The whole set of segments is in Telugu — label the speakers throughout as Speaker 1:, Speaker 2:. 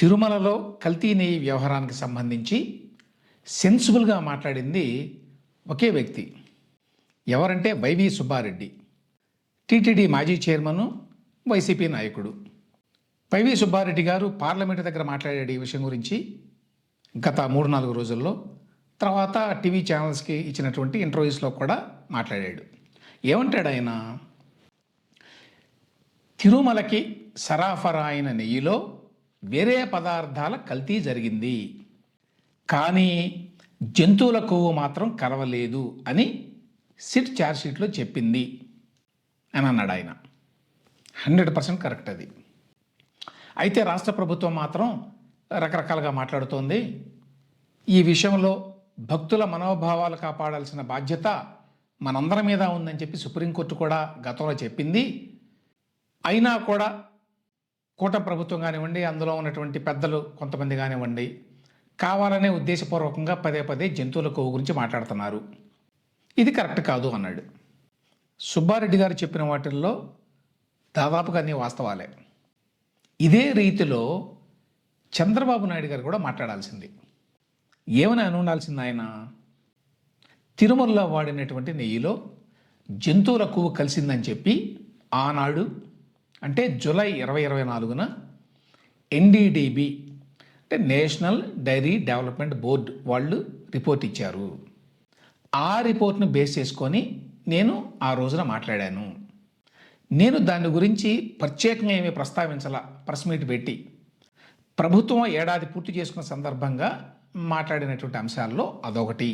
Speaker 1: తిరుమలలో కల్తీ నెయ్యి వ్యవహారానికి సంబంధించి సెన్సిబుల్గా మాట్లాడింది ఒకే వ్యక్తి. ఎవరంటే వైవి సుబ్బారెడ్డి, టీటీడీ మాజీ చైర్మన్, వైసీపీ నాయకుడు. వైవి సుబ్బారెడ్డి గారు పార్లమెంటు దగ్గర మాట్లాడాడు ఈ విషయం గురించి గత 3-4 రోజుల్లో. తర్వాత టీవీ ఛానల్స్కి ఇచ్చినటువంటి ఇంటర్వ్యూస్లో కూడా మాట్లాడాడు. ఏమంటాడు ఆయన? తిరుమలకి సరఫరా అయిన నెయ్యిలో వేరే పదార్థాల కల్తీ జరిగింది, కానీ జంతువుల కొవ్వు మాత్రం కలవలేదు అని సిట్ ఛార్జ్షీట్లో చెప్పింది అని అన్నాడు ఆయన. 100% కరెక్ట్ అది. అయితే రాష్ట్ర ప్రభుత్వం మాత్రం రకరకాలుగా మాట్లాడుతోంది. ఈ విషయంలో భక్తుల మనోభావాలు కాపాడాల్సిన బాధ్యత మనందరి మీద ఉందని చెప్పి సుప్రీంకోర్టు కూడా గతంలో చెప్పింది. అయినా కూడా కూటమి ప్రభుత్వం కానివ్వండి, అందులో ఉన్నటువంటి పెద్దలు కొంతమంది కానివ్వండి, కావాలనే ఉద్దేశపూర్వకంగా పదే పదే జంతువుల కొవ్వు గురించి మాట్లాడుతున్నారు. ఇది కరెక్ట్ కాదు అన్నాడు. సుబ్బారెడ్డి గారు చెప్పిన వాటిల్లో దాదాపుగా అన్ని వాస్తవాలే. ఇదే రీతిలో చంద్రబాబు నాయుడు గారు కూడా మాట్లాడాల్సింది. ఏమని ఉండాల్సింది ఆయన? తిరుమలలో వాడినటువంటి నెయ్యిలో జంతువుల కొవ్వు కలిసిందని చెప్పి ఆనాడు, అంటే జూలై 2024న ఎన్డీడీబీ అంటే నేషనల్ డైరీ డెవలప్మెంట్ బోర్డు వాళ్ళు రిపోర్ట్ ఇచ్చారు. ఆ రిపోర్ట్ను బేస్ చేసుకొని నేను ఆ రోజున మాట్లాడాను. నేను దాని గురించి ప్రత్యేకంగా ఏమీ ప్రస్తావించాల. ప్రెస్ మీట్ పెట్టి ప్రభుత్వం ఏడాది పూర్తి చేసుకున్న సందర్భంగా మాట్లాడినటువంటి అంశాల్లో అదొకటి.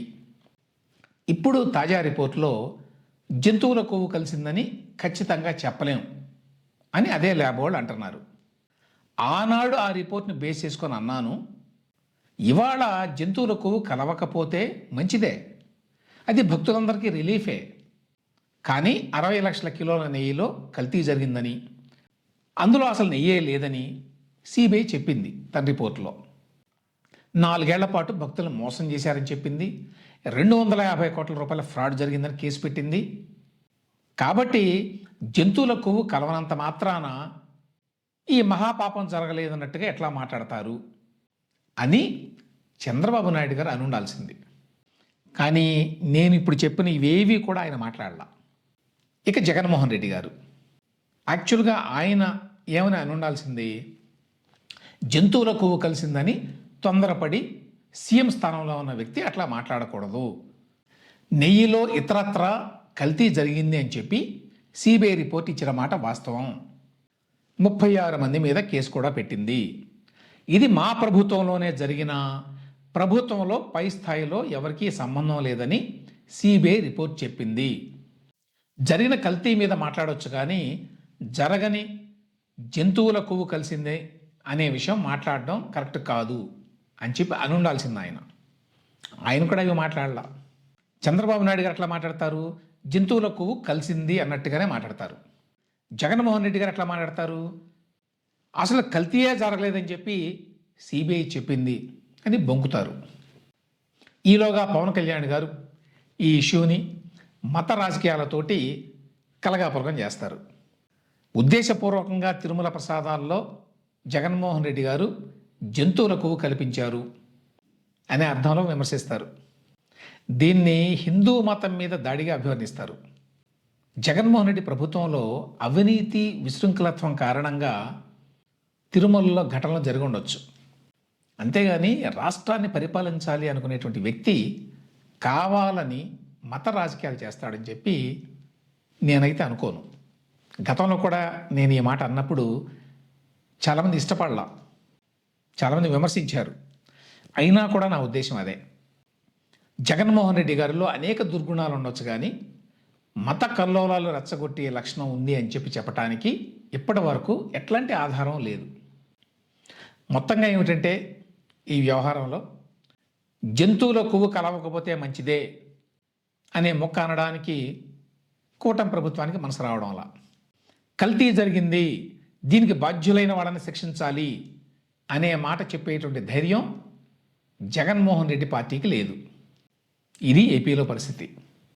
Speaker 1: ఇప్పుడు తాజా రిపోర్ట్లో జంతువుల కొవ్వు కలిసిందని ఖచ్చితంగా చెప్పలేం అని అదే ల్యాబ్ వాళ్ళు అంటున్నారు. ఆనాడు ఆ రిపోర్ట్ని బేస్ చేసుకొని అన్నాను, ఇవాళ జంతువుల కొవ్వు కలవకపోతే మంచిదే, అది భక్తులందరికీ రిలీఫే. కానీ 60 లక్షల కిలోల నెయ్యిలో కల్తీ జరిగిందని, అందులో అసలు నెయ్యే లేదని సిబిఐ చెప్పింది తన రిపోర్ట్లో. 4 ఏళ్ల పాటు భక్తులను మోసం చేశారని చెప్పింది. 250 కోట్ల రూపాయల ఫ్రాడ్ జరిగిందని కేసు పెట్టింది. కాబట్టి జంతువుల కొవ్వు కలవనంత మాత్రాన ఈ మహాపాపం జరగలేదన్నట్టుగా ఎట్లా మాట్లాడతారు అని చంద్రబాబు నాయుడు గారు ఉండాల్సింది. కానీ నేను ఇప్పుడు చెప్పిన ఇవేవి కూడా ఆయన మాట్లాడలా. ఇక జగన్మోహన్ రెడ్డి గారు యాక్చువల్గా ఆయన ఏమని ఉండాల్సింది? జంతువుల కొవ్వు కలిసిందని తొందరపడి సీఎం స్థానంలో ఉన్న వ్యక్తి అట్లా మాట్లాడకూడదు. నెయ్యిలో ఇతరత్ర కల్తీ జరిగింది అని చెప్పి సిబిఐ రిపోర్ట్ ఇచ్చిన మాట వాస్తవం. 36 మంది మీద కేసు కూడా పెట్టింది. ఇది మా ప్రభుత్వంలోనే జరిగిన, ప్రభుత్వంలో పై స్థాయిలో ఎవరికీ సంబంధం లేదని సిబిఐ రిపోర్ట్ చెప్పింది. జరిగిన కల్తీ మీద మాట్లాడవచ్చు, కానీ జరగని జంతువుల కొవ్వు కలిసిందే అనే విషయం మాట్లాడడం కరెక్ట్ కాదు అని చెప్పి ఉండాల్సింది ఆయన. ఆయన కూడా ఇవి మాట్లాడాల. చంద్రబాబు నాయుడు గారు ఎట్లా మాట్లాడతారు? జంతువుల కొవ్వు కలిసింది అన్నట్టుగానే మాట్లాడతారు. జగన్మోహన్ రెడ్డి గారు ఎట్లా మాట్లాడతారు? అసలు కల్తీయే జరగలేదని చెప్పి సిబిఐ చెప్పింది అని బొంకుతారు. ఈలోగా పవన్ కళ్యాణ్ గారు ఈ ఇష్యూని మత రాజకీయాలతోటి కలగాపులగం చేస్తారు. ఉద్దేశపూర్వకంగా తిరుమల ప్రసాదాల్లో జగన్మోహన్ రెడ్డి గారు జంతువుల కొవ్వు కల్పించారు అనే అర్థంలో విమర్శిస్తారు. దీన్ని హిందూ మతం మీద దాడిగా అభివర్ణిస్తారు. జగన్మోహన్ రెడ్డి ప్రభుత్వంలో అవినీతి, విశృంఖలత్వం కారణంగా తిరుమలలో ఘటనలు జరిగి ఉండొచ్చు. అంతేగాని రాష్ట్రాన్ని పరిపాలించాలి అనుకునేటువంటి వ్యక్తి కావాలని మత రాజకీయాలు చేస్తాడని చెప్పి నేనైతే అనుకోను. గతంలో కూడా నేను ఈ మాట అన్నప్పుడు చాలామంది ఇష్టపడలా, చాలామంది విమర్శించారు. అయినా కూడా నా ఉద్దేశం అదే. జగన్మోహన్ రెడ్డి గారిలో అనేక దుర్గుణాలు ఉండొచ్చు, కానీ మత కల్లోలాలు రెచ్చగొట్టే లక్షణం ఉంది అని చెప్పి చెప్పడానికి ఇప్పటి వరకు ఎట్లాంటి ఆధారం లేదు. మొత్తంగా ఏమిటంటే ఈ వ్యవహారంలో జంతువుల కొవ్వు కలవకపోతే మంచిదే అనే మొక్క అనడానికి కూటమి ప్రభుత్వానికి మనసు రావడం అలా. కల్తీ జరిగింది, దీనికి బాధ్యులైన వాళ్ళని శిక్షించాలి అనే మాట చెప్పేటువంటి ధైర్యం జగన్మోహన్ రెడ్డి పార్టీకి లేదు. ఇది ఏపీలో పరిస్థితి.